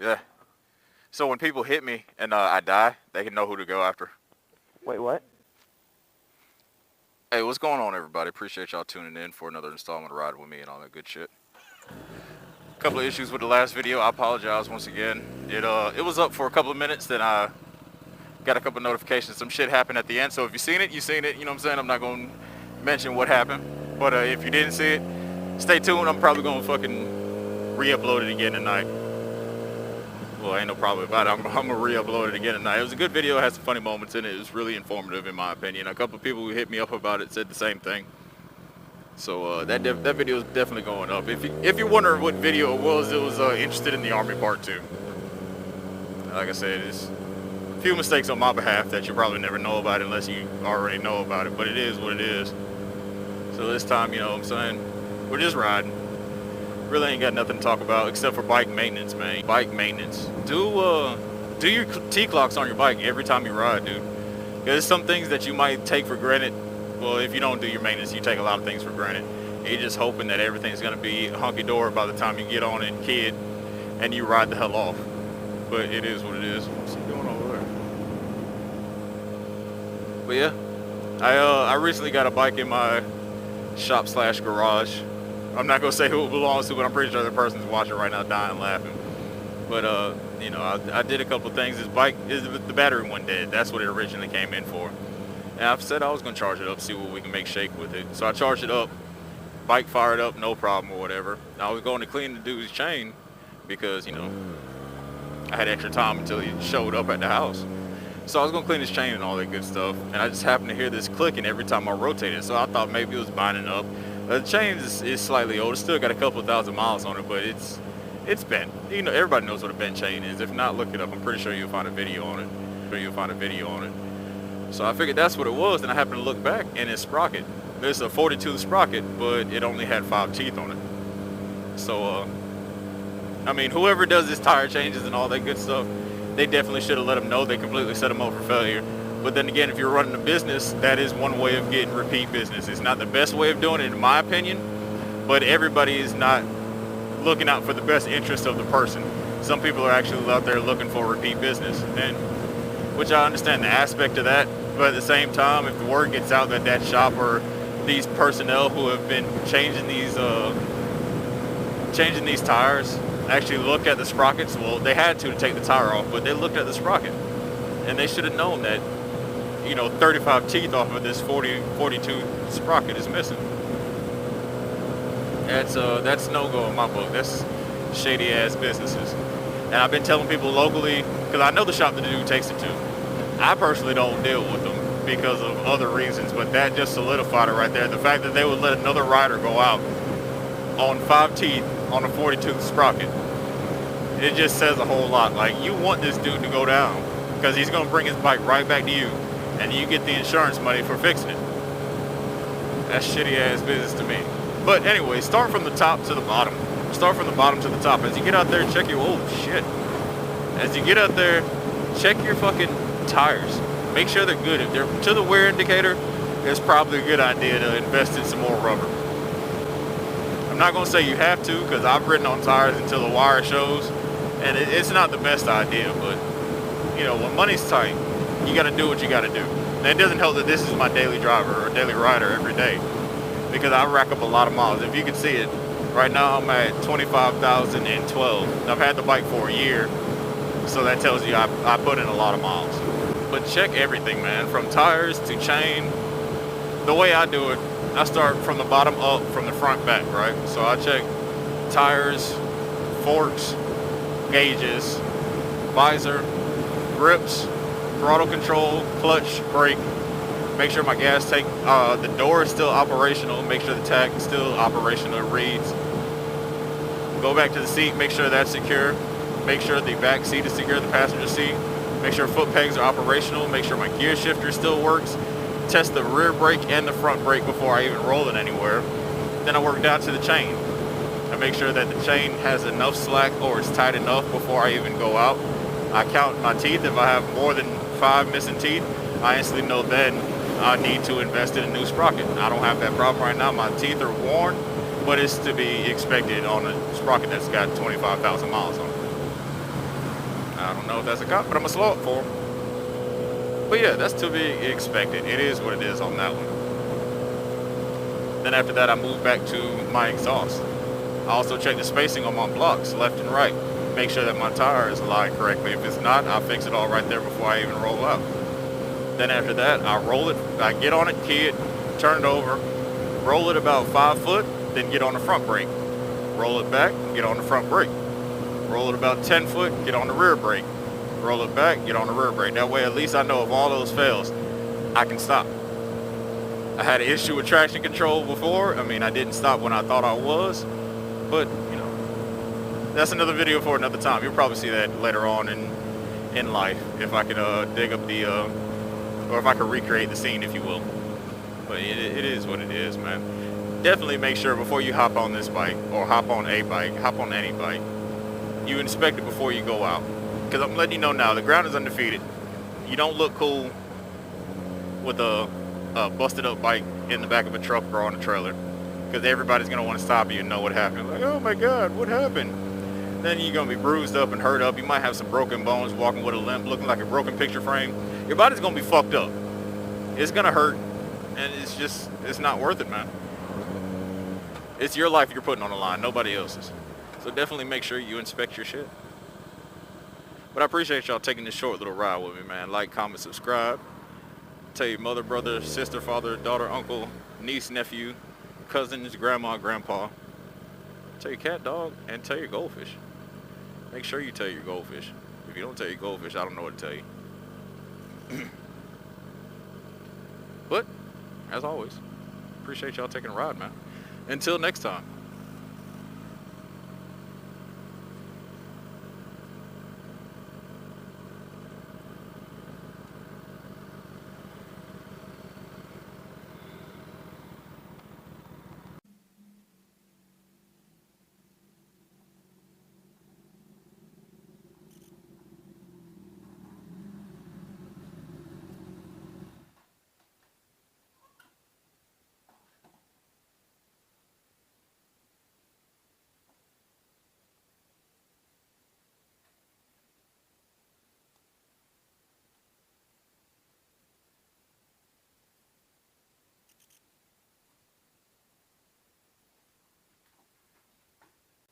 Yeah. So when people hit me and I die, they can know who to go after. Wait, what? Hey, what's going on, everybody? Appreciate y'all tuning in for another installment of Ride With Me and all that good shit. A couple of issues with the last video. I apologize once again. It was up for a couple of minutes, then I got a couple of notifications. Some shit happened at the end, so if you've seen it, you've seen it. You know what I'm saying? I'm not going to mention what happened. But if you didn't see it, stay tuned. I'm probably going to fucking re-upload it again tonight. Well, ain't no problem about it. I'm going to re-upload it again tonight. It was a good video. It had some funny moments in it. It was really informative, in my opinion. A couple of people who hit me up about it said the same thing. So that video is definitely going up. If you're wondering what video it was Interested in the Army Part 2. Like I said, it's a few mistakes on my behalf that you probably never know about unless you already know about it. But it is what it is. So this time, you know what I'm saying, we're just riding. Really ain't got nothing to talk about except for bike maintenance, man. Bike maintenance. Do your T-clocks on your bike every time you ride, dude. There's some things that you might take for granted. Well, if you don't do your maintenance, you take a lot of things for granted. You're just hoping that everything's gonna be hunky-dory by the time you get on it, kid, and you ride the hell off. But it is what it is. What's he doing over there? But yeah, I recently got a bike in my shop/garage. I'm not gonna say who it belongs to, but I'm pretty sure the person's watching right now, dying laughing. But you know, I did a couple things. This bike is the battery went dead. That's what it originally came in for. And I've said I was gonna charge it up, see what we can make shake with it. So I charged it up, bike fired up, no problem or whatever. I was going to clean the dude's chain because, you know, I had extra time until he showed up at the house. So I was gonna clean his chain and all that good stuff. And I just happened to hear this clicking every time I rotated. So I thought maybe it was binding up. The chain is slightly old. It's still got a couple thousand miles on it, but it's bent. You know, everybody knows what a bent chain is. If not, look it up. I'm pretty sure you'll find a video on it. So I figured that's what it was, and I happened to look back, and it's sprocket. It's a 42 sprocket, but it only had 5 teeth on it. So, I mean, whoever does this tire changes and all that good stuff, they definitely should have let them know. They completely set them up for failure. But then again, if you're running a business, that is one way of getting repeat business. It's not the best way of doing it, in my opinion, but everybody is not looking out for the best interest of the person. Some people are actually out there looking for repeat business, and which I understand the aspect of that. But at the same time, if the word gets out that that shop or these personnel who have been changing these tires actually look at the sprockets, well, they had to take the tire off, but they looked at the sprocket, and they should have known that, you know, 35 teeth off of this 42 sprocket is missing. That's no-go in my book. That's shady ass businesses. And I've been telling people locally, because I know the shop the dude takes it to. I personally don't deal with them because of other reasons, but that just solidified it right there. The fact that they would let another rider go out on 5 teeth on a 42 sprocket, it just says a whole lot. Like, you want this dude to go down because he's going to bring his bike right back to you, and you get the insurance money for fixing it. That's shitty ass business to me. But anyway, start from the top to the bottom. Start from the bottom to the top. As you get out there, check your, oh shit. As you get out there, check your fucking tires. Make sure they're good. If they're to the wear indicator, it's probably a good idea to invest in some more rubber. I'm not going to say you have to, because I've ridden on tires until the wire shows, and it's not the best idea, but you know, when money's tight, you got to do what you got to do. And it doesn't help that this is my daily driver or daily rider every day, because I rack up a lot of miles. If you can see it, right now I'm at 25,012. I've had the bike for a year, so that tells you I put in a lot of miles. But check everything, man, from tires to chain. The way I do it, I start from the bottom up, from the front back, right? So I check tires, forks, gauges, visor, grips, throttle control, clutch, brake. Make sure my gas tank, the door is still operational. Make sure the tag is still operational, it reads. Go back to the seat, make sure that's secure. Make sure the back seat is secure, the passenger seat. Make sure foot pegs are operational. Make sure my gear shifter still works. Test the rear brake and the front brake before I even roll it anywhere. Then I work down to the chain. I make sure that the chain has enough slack or it's tight enough before I even go out. I count my teeth. If I have more than 5 missing teeth, I instantly know then I need to invest in a new sprocket. I don't have that problem right now. My teeth are worn, but it's to be expected on a sprocket that's got 25,000 miles on it. I don't know if that's a cop, but I'm gonna slow up for him. But yeah, that's to be expected. It is what it is on that one. Then after that, I moved back to my exhaust. I also check the spacing on my blocks, left and right. Make sure that my tire is aligned correctly. If it's not, I'll fix it all right there before I even roll out. Then after that, I roll it, I get on it, key it, turn it over, roll it about 5 foot, then get on the front brake. Roll it back, get on the front brake. Roll it about 10 foot, get on the rear brake. Roll it back, get on the rear brake. That way, at least I know if all those fails, I can stop. I had an issue with traction control before. I mean, I didn't stop when I thought I was, but you know, that's another video for another time. You'll probably see that later on in life if I can dig up the or if I can recreate the scene, if you will. But it is what it is, man. Definitely make sure before you hop on this bike or hop on a bike, hop on any bike, you inspect it before you go out. Because I'm letting you know now, the ground is undefeated. You don't look cool with a busted up bike in the back of a truck or on a trailer, because everybody's going to want to stop you and know what happened. Like, oh my God, what happened? Then you're going to be bruised up and hurt up. You might have some broken bones, walking with a limp, looking like a broken picture frame. Your body's going to be fucked up. It's going to hurt, and it's not worth it, man. It's your life you're putting on the line, nobody else's. So definitely make sure you inspect your shit. But I appreciate y'all taking this short little ride with me, man. Like, comment, subscribe. Tell your mother, brother, sister, father, daughter, uncle, niece, nephew, cousins, grandma, grandpa. Tell your cat, dog, and tell your goldfish. Make sure you tell your goldfish. If you don't tell your goldfish, I don't know what to tell you. But, as always, appreciate y'all taking a ride, man. Until next time.